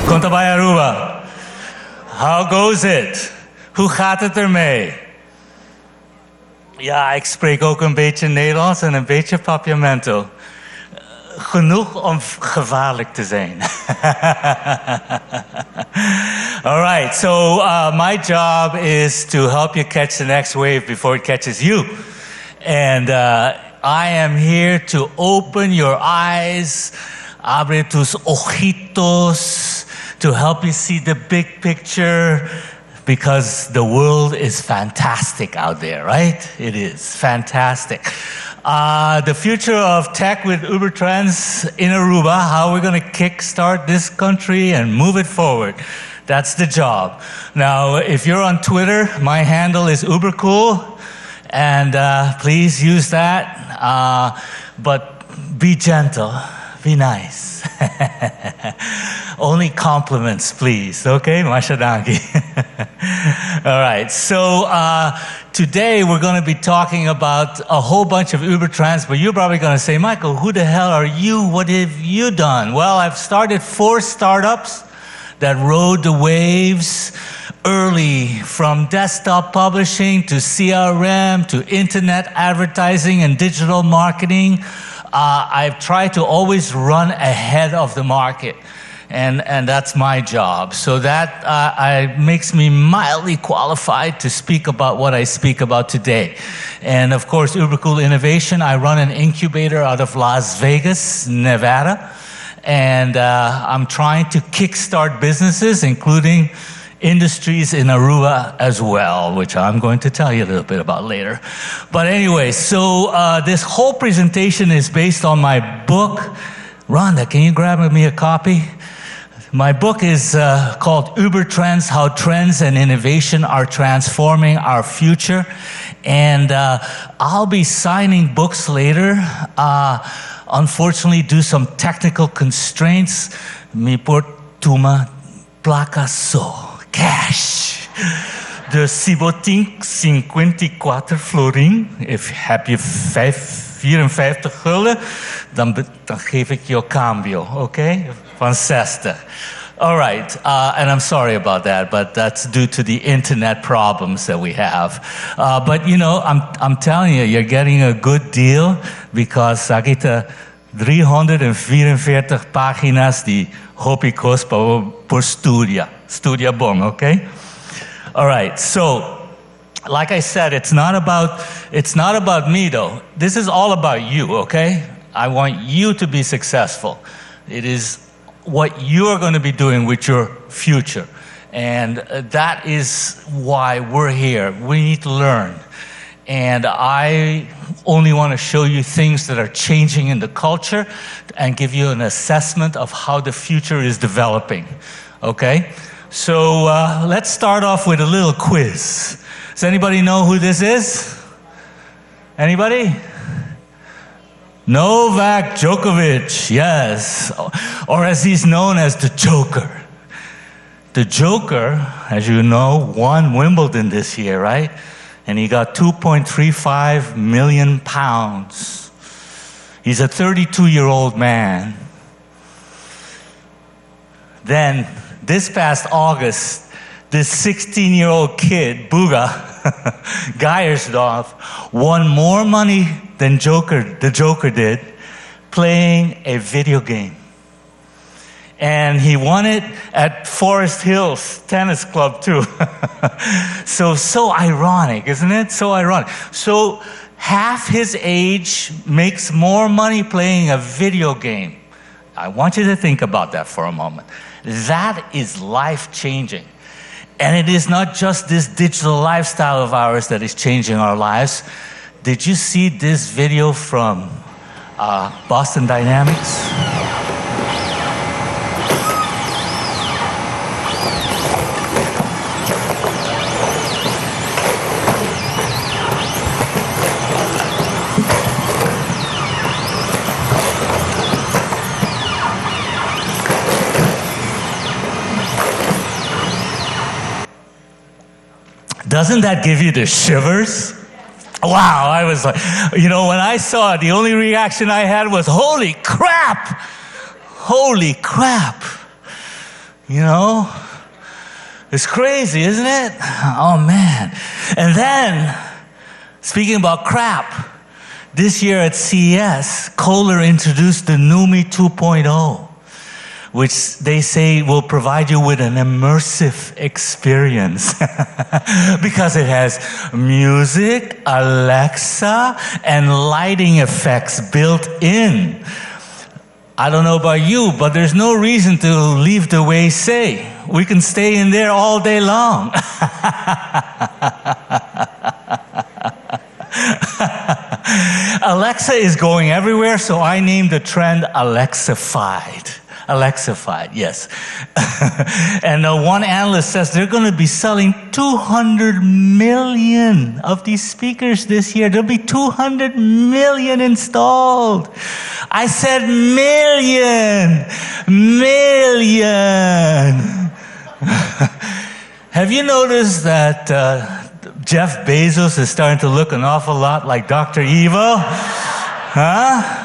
Komt bij Aruba. How goes it? Hoe gaat het ermee? Ja, ik spreek ook een beetje Nederlands en een beetje Papiamento. Genoeg om gevaarlijk te zijn. All right, so my job is to help you catch the next wave before it catches you. And I am here to open your eyes, abre tus ojitos, to help you see the big picture, because the world is fantastic out there, right? It is fantastic. The future of tech with Ubertrends in Aruba, how we're going to kickstart this country and move it forward. That's the job. Now, if you're on Twitter, my handle is Ubercool, and please use that. But be gentle, be nice. Only compliments, please. Okay, Mashadangi. All right, so today we're going to be talking about a whole bunch of Ubertrends, but you're probably going to say, Michael, who the hell are you? What have you done? Well, I've started 4 startups that rode the waves early, from desktop publishing to CRM to internet advertising and digital marketing. I've tried to always run ahead of the market, and that's my job. So that makes me mildly qualified to speak about what I speak about today. And of course, Ubercool Innovation, I run an incubator out of Las Vegas, Nevada, and I'm trying to kickstart businesses, including industries in Aruba as well, which I'm going to tell you a little bit about later. But anyway, so this whole presentation is based on my book. Rhonda, can you grab me a copy? My book is called Ubertrends, How Trends and Innovation Are Transforming Our Future. And I'll be signing books later. Unfortunately, due to some technical constraints, mi portuma placa so. Cash. De 1754 florin. Heb je 54 gulden, dan geef ik je cambio, okay? Van 60. All right, and I'm sorry about that, but that's due to the internet problems that we have. But you know, I'm telling you, you're getting a good deal, because aquí está 344 páginas de hópicos por Studia bom, okay? All right, so like I said, it's not about me though. This is all about you, okay? I want you to be successful. It is what you are going to be doing with your future. And that is why we're here. We need to learn. And I only want to show you things that are changing in the culture and give you an assessment of how the future is developing, okay? So let's start off with a little quiz. Does anybody know who this is? Anybody? Novak Djokovic, yes. Or as he's known as the Joker. The Joker, as you know, won Wimbledon this year, right? And he got 2.35 million pounds. He's a 32-year-old man. Then, this past August, this 16-year-old kid, Buga Geiersdorf, won more money than the Joker did, playing a video game. And he won it at Forest Hills Tennis Club too. So ironic, isn't it? So ironic. So half his age makes more money playing a video game. I want you to think about that for a moment. That is life-changing. And it is not just this digital lifestyle of ours that is changing our lives. Did you see this video from Boston Dynamics? Doesn't that give you the shivers? Wow, I was like, you know, when I saw it, the only reaction I had was, holy crap! Holy crap! You know? It's crazy, isn't it? Oh, man. And then, speaking about crap, this year at CES, Kohler introduced the NUMI 2.0, which they say will provide you with an immersive experience because it has music, Alexa, and lighting effects built in. I don't know about you, but there's no reason to leave the way say. We can stay in there all day long. Alexa is going everywhere, so I named the trend Alexified. Alexified, yes. And one analyst says they're going to be selling 200 million of these speakers this year. There'll be 200 million installed. I said million. Have you noticed that Jeff Bezos is starting to look an awful lot like Dr. Evil? Huh?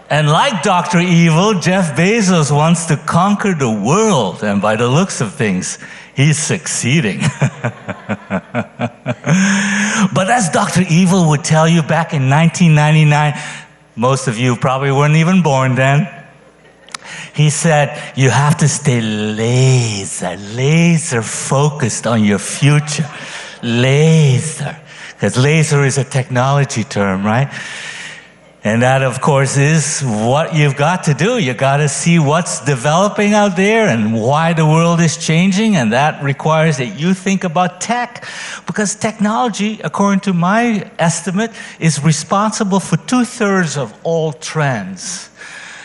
And like Dr. Evil, Jeff Bezos wants to conquer the world, and by the looks of things, he's succeeding. But as Dr. Evil would tell you back in 1999, most of you probably weren't even born then, he said, you have to stay laser focused on your future. Laser. Because laser is a technology term, right? And that, of course, is what you've got to do. You got to see what's developing out there and why the world is changing, and that requires that you think about tech, because technology, according to my estimate, is responsible for 2/3 of all trends.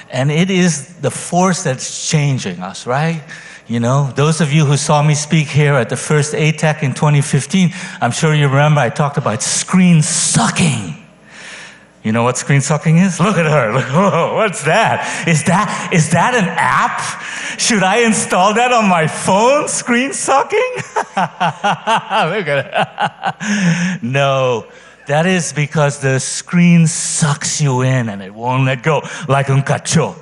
And it is the force that's changing us, right? You know, those of you who saw me speak here at the first ATECH in 2015, I'm sure you remember I talked about screen sucking. You know what screen sucking is? Look at her. Look, oh, what's that? Is that an app? Should I install that on my phone? Screen sucking? Look at her. No, that is because the screen sucks you in and it won't let go, like un cacho.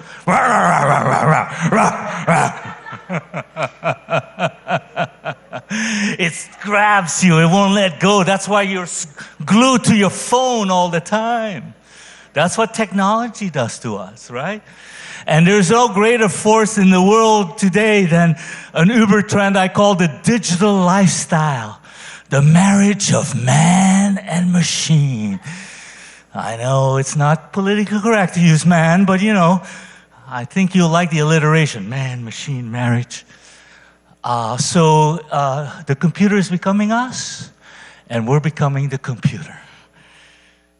It grabs you, it won't let go. That's why you're glued to your phone all the time. That's what technology does to us, right? And there's no greater force in the world today than an Ubertrend I call the digital lifestyle, the marriage of man and machine. I know it's not politically correct to use man, but you know, I think you'll like the alliteration, man, machine, marriage. So the computer is becoming us, and we're becoming the computer.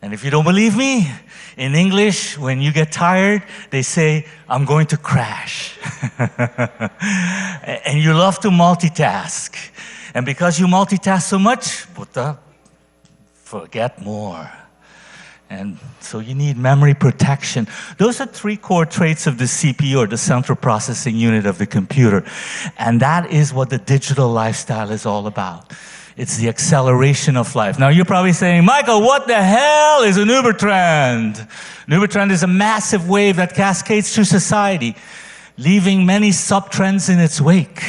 And if you don't believe me, in English, when you get tired, they say, I'm going to crash. And you love to multitask. And because you multitask so much, forget more. And so you need memory protection. Those are 3 core traits of the CPU, or the central processing unit of the computer. And that is what the digital lifestyle is all about. It's the acceleration of life. Now you're probably saying, Michael, what the hell is an Ubertrend? An Ubertrend is a massive wave that cascades through society, leaving many sub-trends in its wake.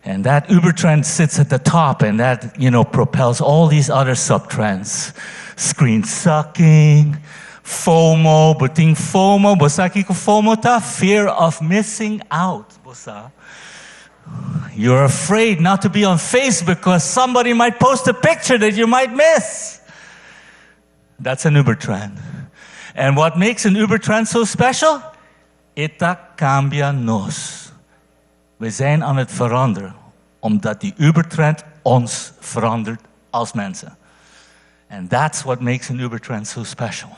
And that Ubertrend sits at the top, and that, you know, propels all these other sub-trends. Screen sucking, FOMO, buting FOMO, bosaki ko FOMO ta, fear of missing out, bosa. You're afraid not to be on Facebook because somebody might post a picture that you might miss. That's an Ubertrend. And what makes an Ubertrend so special? ATECH cambia nos. We zijn aan het veranderen, omdat die Ubertrend ons verandert als mensen. And that's what makes an Ubertrend so special.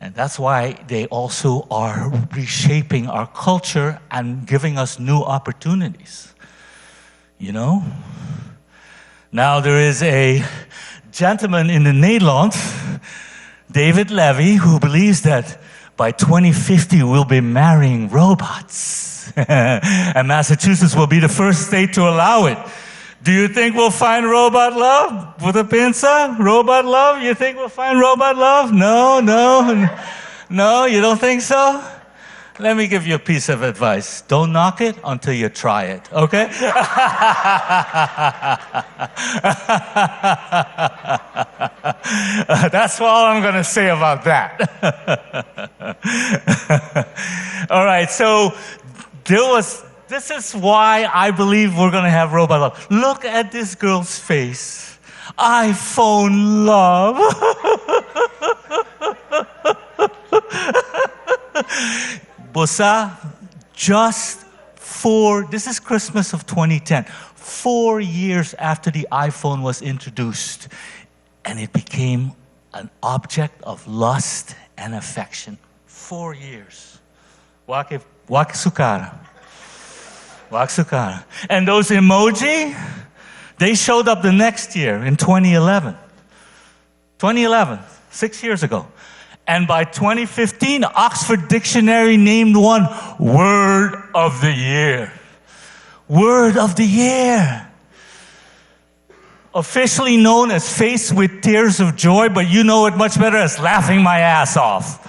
And that's why they also are reshaping our culture and giving us new opportunities. You know? Now there is a gentleman in the Netherlands, David Levy, who believes that by 2050 we'll be marrying robots. And Massachusetts will be the first state to allow it. Do you think we'll find robot love? Puta pinsa? Robot love? You think we'll find robot love? No, you don't think so? Let me give you a piece of advice. Don't knock it until you try it, okay? That's all I'm going to say about that. All right, so this is why I believe we're going to have robot love. Look at this girl's face. iPhone love. Bosa, this is Christmas of 2010, 4 years after the iPhone was introduced, and it became an object of lust and affection. 4 years. Wakisukara. And those emoji, they showed up the next year in 2011. 6 years ago. And by 2015, Oxford Dictionary named one Word of the Year. Word of the Year. Officially known as Face with Tears of Joy, but you know it much better as Laughing My Ass Off.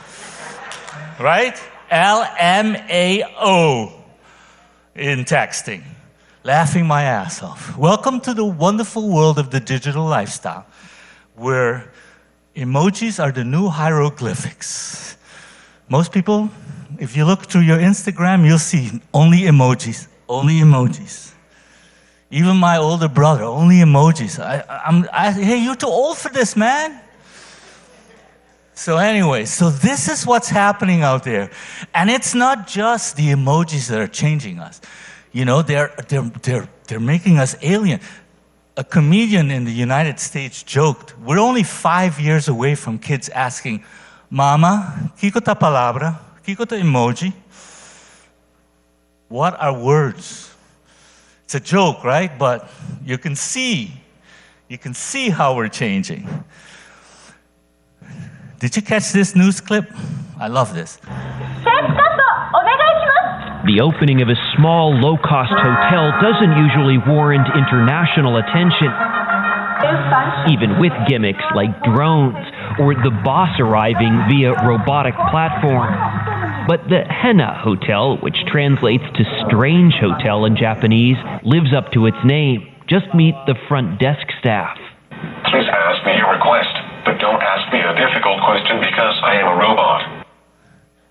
Right? LMAO in texting. Laughing my ass off. Welcome to the wonderful world of the digital lifestyle, where emojis are the new hieroglyphics. Most people, if you look through your Instagram, you'll see only emojis. Even my older brother, only emojis. Hey, you're too old for this, man. So anyway, this is what's happening out there. And it's not just the emojis that are changing us. You know, they're making us alien. A comedian in the United States joked, we're only 5 years away from kids asking, Mama, kiko ta palabra, kiko ta emoji? What are words? It's a joke, right? But you can see how we're changing. Did you catch this news clip? I love this. The opening of a small, low-cost hotel doesn't usually warrant international attention, even with gimmicks like drones or the boss arriving via robotic platform. But the Henna Hotel, which translates to strange hotel in Japanese, lives up to its name. Just meet the front desk staff. Please ask me your request, but don't ask me a difficult question because I am a robot.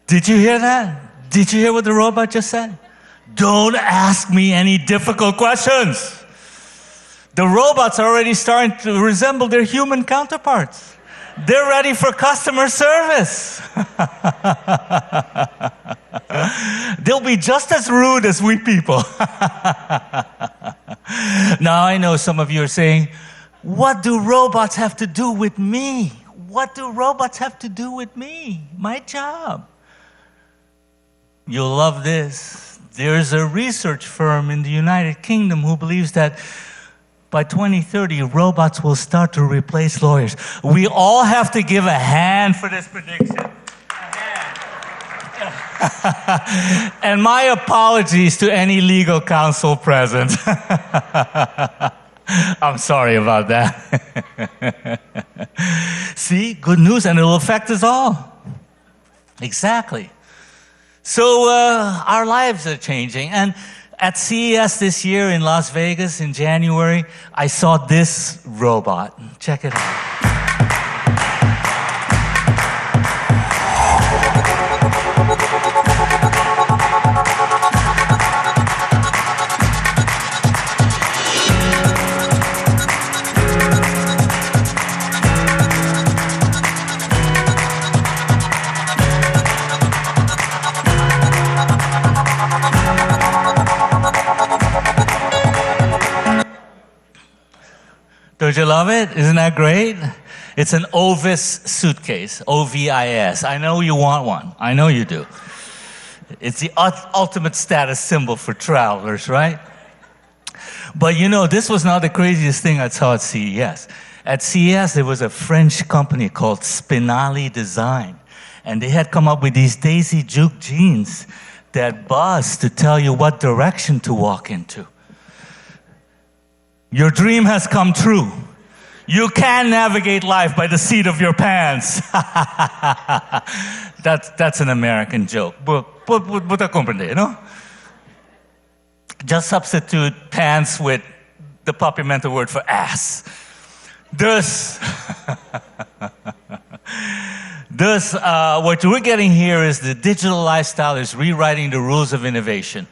Did you hear that? Did you hear what the robot just said? Don't ask me any difficult questions. The robots are already starting to resemble their human counterparts. They're ready for customer service. They'll be just as rude as we people. Now I know some of you are saying, what do robots have to do with me? What do robots have to do with me? My job. You'll love this. There's a research firm in the United Kingdom who believes that by 2030, robots will start to replace lawyers. We all have to give a hand for this prediction. A hand. And my apologies to any legal counsel present. I'm sorry about that. See, good news, and it'll affect us all. Exactly. So our lives are changing. And at CES this year in Las Vegas in January, I saw this robot. Check it out. Don't you love it? Isn't that great? It's an Ovis suitcase, O-V-I-S. I know you want one. I know you do. It's the ultimate status symbol for travelers, right? But you know, this was not the craziest thing I saw at CES. At CES, there was a French company called Spinali Design. And they had come up with these Daisy Duke jeans that buzz to tell you what direction to walk into. Your dream has come true. You can navigate life by the seat of your pants. That's an American joke. Puta comprende, no? Just substitute pants with the Papiamento word for ass. Thus, what we're getting here is the digital lifestyle is rewriting the rules of innovation.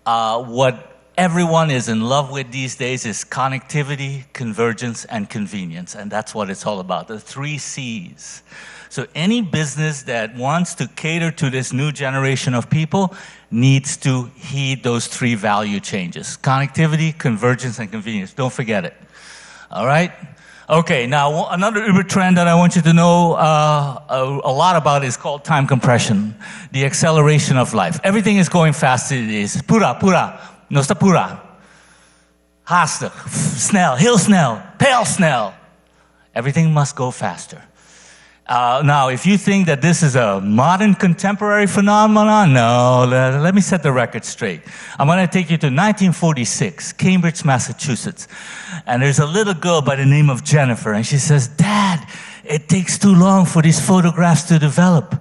What everyone is in love with these days is connectivity, convergence, and convenience. And that's what it's all about, the 3 C's. So any business that wants to cater to this new generation of people needs to heed those 3 value changes: connectivity, convergence, and convenience. Don't forget it. All right? Okay, now another Uber trend that I want you to know a lot about is called time compression, the acceleration of life. Everything is going faster these days. Pura. No está pura. Haastig, snel, heel snel, pijl snel. Everything must go faster. Now, if you think that this is a modern contemporary phenomenon, no, let me set the record straight. I'm going to take you to 1946, Cambridge, Massachusetts. And there's a little girl by the name of Jennifer, and she says, "Dad, it takes too long for these photographs to develop."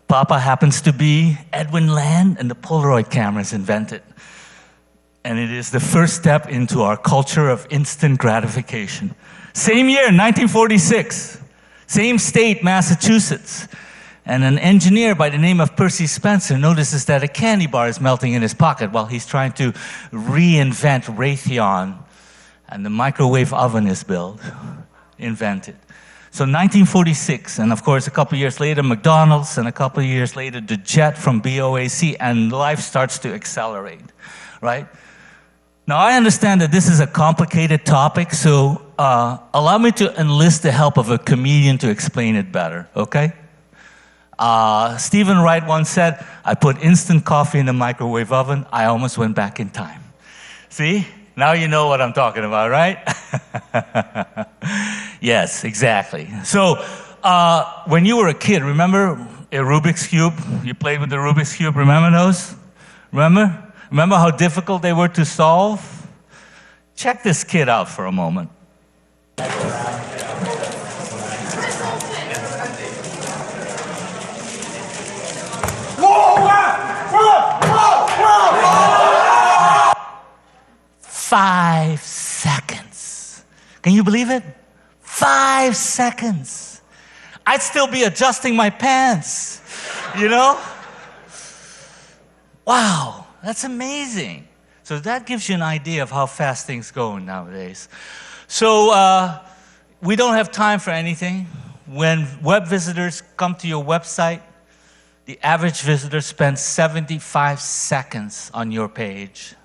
Papa happens to be Edwin Land, and the Polaroid camera is invented. And it is the first step into our culture of instant gratification. Same year, 1946, same state, Massachusetts. And an engineer by the name of Percy Spencer notices that a candy bar is melting in his pocket while he's trying to reinvent Raytheon. And the microwave oven is invented. So 1946, and of course a couple years later, McDonald's, and a couple years later, the jet from BOAC, and life starts to accelerate, right? Now, I understand that this is a complicated topic, so allow me to enlist the help of a comedian to explain it better, okay? Stephen Wright once said, "I put instant coffee in the microwave oven. I almost went back in time." See? Now you know what I'm talking about, right? Yes, exactly. So, when you were a kid, remember a Rubik's Cube? You played with the Rubik's Cube, remember those? Remember how difficult they were to solve? Check this kid out for a moment. Whoa! 5 seconds. Can you believe it? 5 seconds. I'd still be adjusting my pants, you know? Wow. That's amazing. So that gives you an idea of how fast things go nowadays. So we don't have time for anything. When web visitors come to your website, the average visitor spends 75 seconds on your page.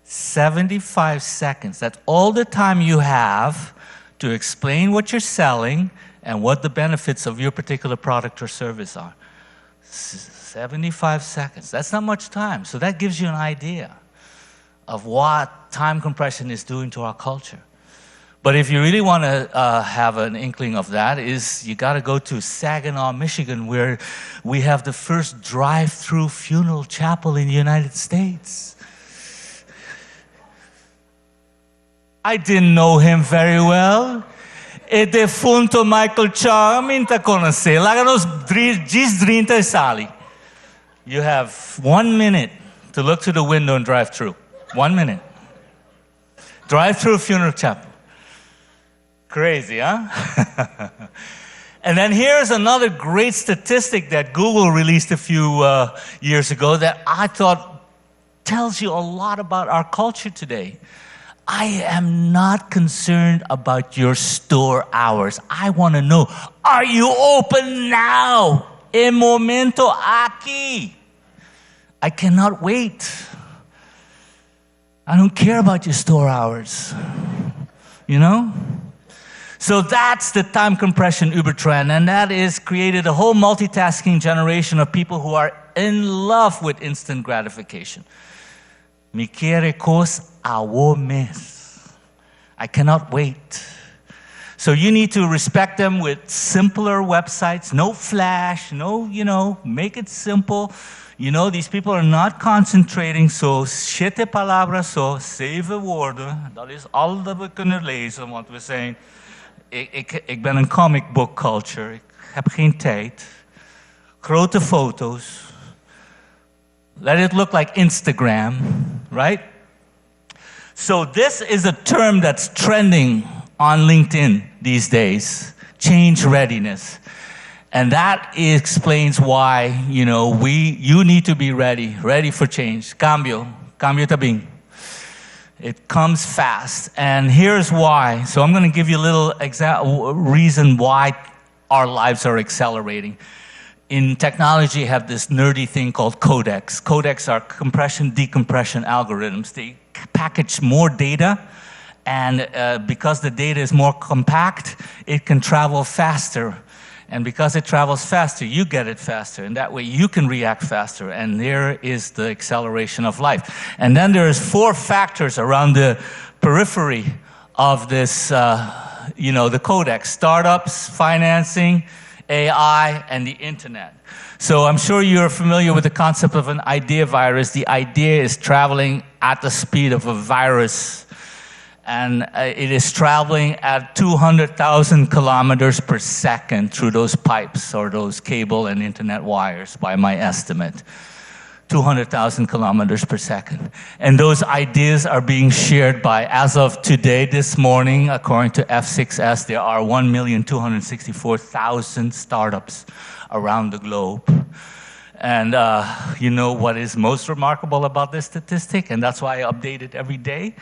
75 seconds. That's all the time you have to explain what you're selling and what the benefits of your particular product or service are. 75 seconds. That's not much time. So that gives you an idea of what time compression is doing to our culture. But if you really want to have an inkling of that, you got to go to Saginaw, Michigan, where we have the first drive-through funeral chapel in the United States. I didn't know him very well. E defunto Michael Tchong, minta conosce. Lá nos diz 30 sali. You have 1 minute to look through the window and drive through. 1 minute. Drive through a funeral chapel. Crazy, huh? And then here's another great statistic that Google released a few years ago that I thought tells you a lot about our culture today. I am not concerned about your store hours. I want to know, are you open now? E momento aqui. I cannot wait. I don't care about your store hours. You know? So that's the time compression Uber trend, and that is created a whole multitasking generation of people who are in love with instant gratification. Me quiere cos a mes. I cannot wait. So you need to respect them with simpler websites, no flash, no, make it simple. You know, these people are not concentrating, so 7 palavras, so 7 woorden. Dat is al dat we kunnen lezen, wat we zijn. ik ben een comic book culture. Ik heb geen tijd. Grote foto's. Let it look like Instagram, right? So this is a term that's trending on LinkedIn these days. Change readiness. And that explains why, you need to be ready for change. Cambio tabing. It comes fast. And here's why. So I'm going to give you a little reason why our lives are accelerating. In technology, you have this nerdy thing called codecs. Codecs are compression, decompression algorithms. They package more data, and because the data is more compact, it can travel faster. And because it travels faster, you get it faster, and that way you can react faster, and there is the acceleration of life. And then there's 4 factors around the periphery of this, the codex: startups, financing, AI, and the internet. So I'm sure you're familiar with the concept of an idea virus. The idea is traveling at the speed of a virus, and it is traveling at 200,000 kilometers per second through those pipes or those cable and internet wires, by my estimate. 200,000 kilometers per second. And those ideas are being shared by, as of today, this morning, according to F6S, there are 1,264,000 startups around the globe. And you know what is most remarkable about this statistic? And that's why I update it every day.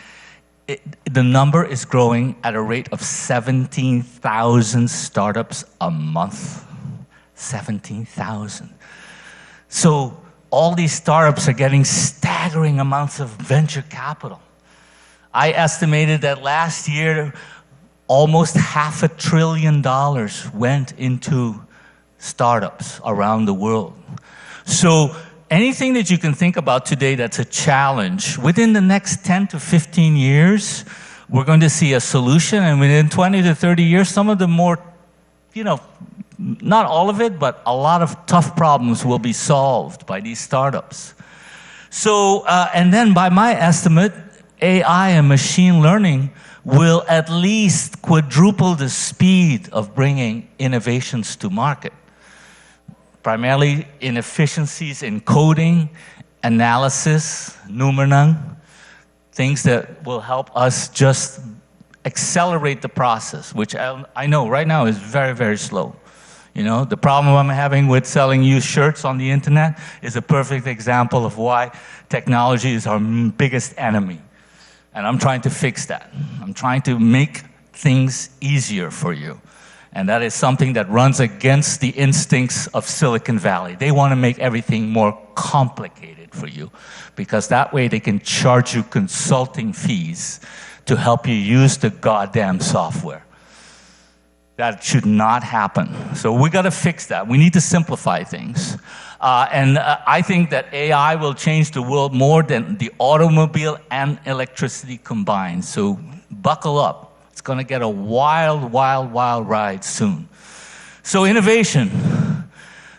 The number is growing at a rate of 17,000 startups a month. 17,000. So all these startups are getting staggering amounts of venture capital. I estimated that last year, almost $500 billion went into startups around the world. So anything that you can think about today that's a challenge, within the next 10 to 15 years, we're going to see a solution, and within 20 to 30 years, some of the more, not all of it, but a lot of tough problems will be solved by these startups. So, and then by my estimate, AI and machine learning will at least quadruple the speed of bringing innovations to market. Primarily in efficiencies in coding, analysis, numenang, things that will help us just accelerate the process, which I know right now is very, very slow. The problem I'm having with selling used shirts on the internet is a perfect example of why technology is our biggest enemy. And I'm trying to fix that. I'm trying to make things easier for you. And that is something that runs against the instincts of Silicon Valley. They want to make everything more complicated for you, because that way they can charge you consulting fees to help you use the goddamn software. That should not happen. So we got to fix that. We need to simplify things. And I think that AI will change the world more than the automobile and electricity combined. So buckle up. It's going to get a wild, wild, wild ride soon. So innovation.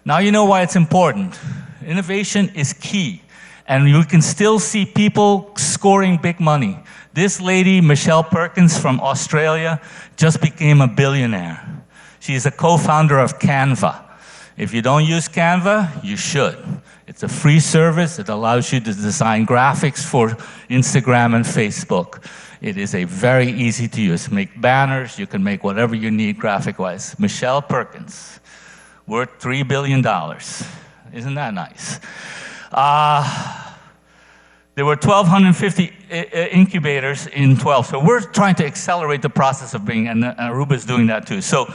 Now you know why it's important. Innovation is key. And you can still see people scoring big money. This lady, Michelle Perkins from Australia, just became a billionaire. She's a co-founder of Canva. If you don't use Canva, you should. It's a free service. It allows you to design graphics for Instagram and Facebook. It is a very easy to use. Make banners, you can make whatever you need graphic-wise. Michelle Perkins, worth $3 billion. Isn't that nice? There were 1,250 incubators in 12. So we're trying to accelerate the process of bringing, and Aruba is doing that too. So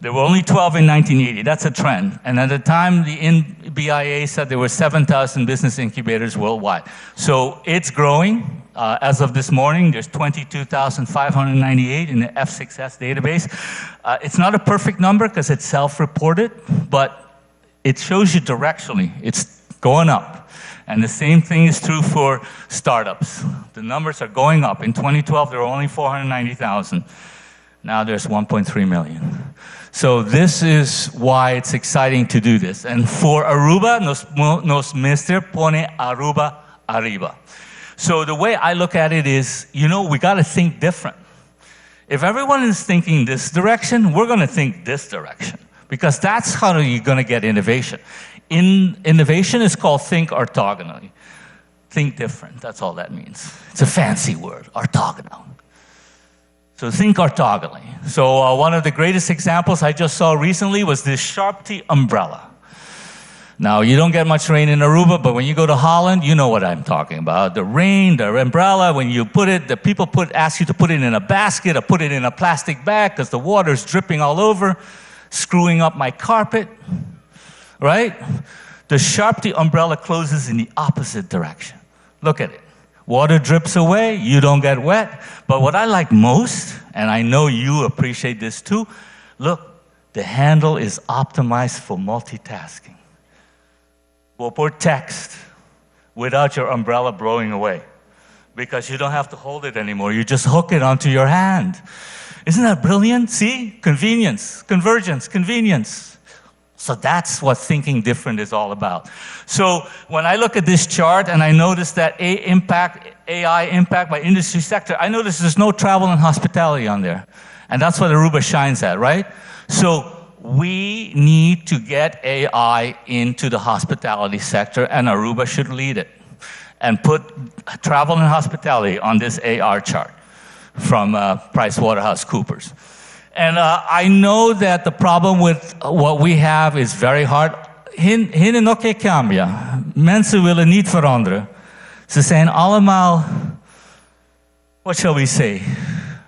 there were only 12 in 1980. That's a trend. And at the time, the BIA said there were 7,000 business incubators worldwide. So it's growing. As of this morning, there's 22,598 in the F6S database. It's not a perfect number because it's self-reported, but it shows you directionally. It's going up. And the same thing is true for startups. The numbers are going up. In 2012, there were only 490,000. Now there's 1.3 million. So this is why it's exciting to do this. And for Aruba, nos mister pone Aruba arriba. So the way I look at it is, we got to think different. If everyone is thinking this direction, we're going to think this direction, because that's how you're going to get innovation. Innovation is called think orthogonally. Think different, that's all that means. It's a fancy word, orthogonal. So think orthogonally. So one of the greatest examples I just saw recently was this Sharpie umbrella. Now, you don't get much rain in Aruba, but when you go to Holland, you know what I'm talking about. The rain, the umbrella, when you put it, the people ask you to put it in a basket or put it in a plastic bag because the water's dripping all over, screwing up my carpet, right? The Sharpie umbrella closes in the opposite direction. Look at it. Water drips away, you don't get wet. But what I like most, and I know you appreciate this too, look, the handle is optimized for multitasking. We'll put text without your umbrella blowing away because you don't have to hold it anymore. You just hook it onto your hand. Isn't that brilliant? See? Convenience, convergence, convenience. So that's what thinking different is all about. So when I look at this chart and I notice that AI impact by industry sector, I notice there's no travel and hospitality on there. And that's what Aruba shines at, right? So we need to get AI into the hospitality sector, and Aruba should lead it. And put travel and hospitality on this AR chart from PricewaterhouseCoopers. And I know that the problem with what we have is very hard. Hinnen ook cambia. Mensen willen niet veranderen. Ze zijn allemaal, what shall we say,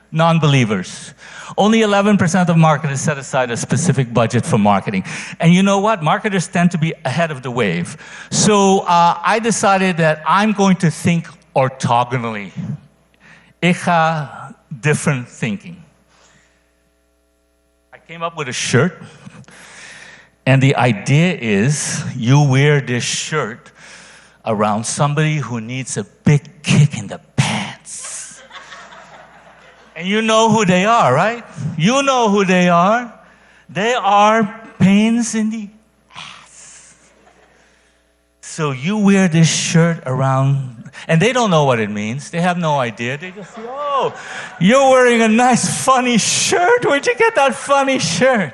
non-believers. Only 11% of marketers set aside a specific budget for marketing. And you know what? Marketers tend to be ahead of the wave. So I decided that I'm going to think orthogonally. Ik ga different thinking. I came up with a shirt. And the idea is you wear this shirt around somebody who needs a big kick in the pants. And you know who they are, right? You know who they are. They are pains in the ass. So you wear this shirt around, and they don't know what it means. They have no idea. They just say, oh, you're wearing a nice funny shirt. Where'd you get that funny shirt?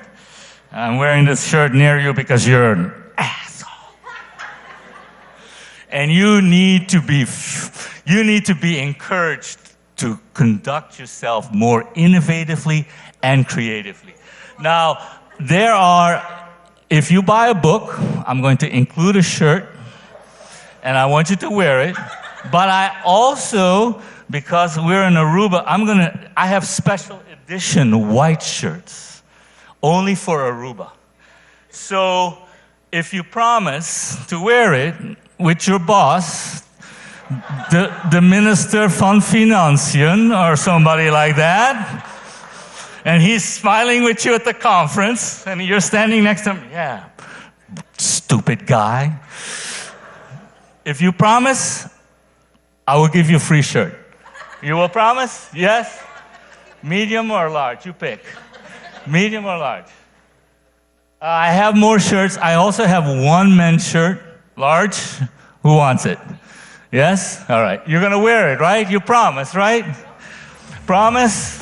I'm wearing this shirt near you because you're an asshole. And you need to be encouraged to conduct yourself more innovatively and creatively. Now, if you buy a book, I'm going to include a shirt, and I want you to wear it. But I also, because we're in Aruba, I have special edition white shirts, only for Aruba. So, if you promise to wear it with your boss, the Minister van Financiën or somebody like that, and he's smiling with you at the conference, and you're standing next to him, yeah, stupid guy. If you promise, I will give you a free shirt. You will promise? Yes? Medium or large? You pick. Medium or large? I have more shirts. I also have one men's shirt, large. Who wants it? Yes? All right. You're going to wear it, right? You promise, right? Promise?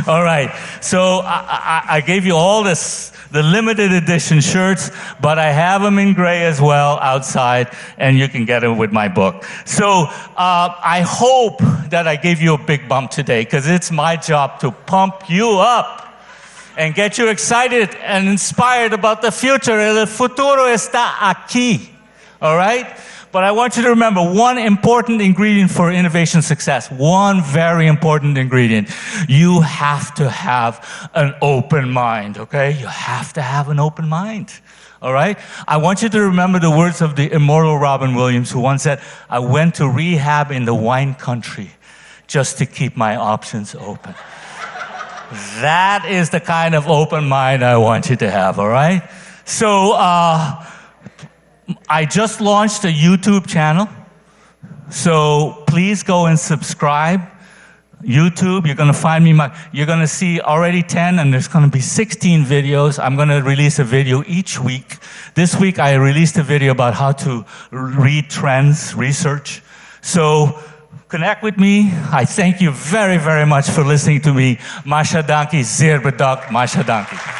All right. So I gave you all the limited edition shirts, but I have them in gray as well outside, and you can get them with my book. So I hope that I gave you a big bump today, because it's my job to pump you up and get you excited and inspired about the future. El futuro está aquí. All right? But I want you to remember one important ingredient for innovation success. One very important ingredient. You have to have an open mind, okay? You have to have an open mind. All right? I want you to remember the words of the immortal Robin Williams, who once said, I went to rehab in the wine country just to keep my options open. That is the kind of open mind I want you to have, all right? So, I just launched a YouTube channel. So please go and subscribe. YouTube, you're going to find me, you're going to see already 10, and there's going to be 16 videos. I'm going to release a video each week. This week I released a video about how to read trends, research. So connect with me. I thank you very, very much for listening to me. Masha danki, zeer bedankt, Masha danki.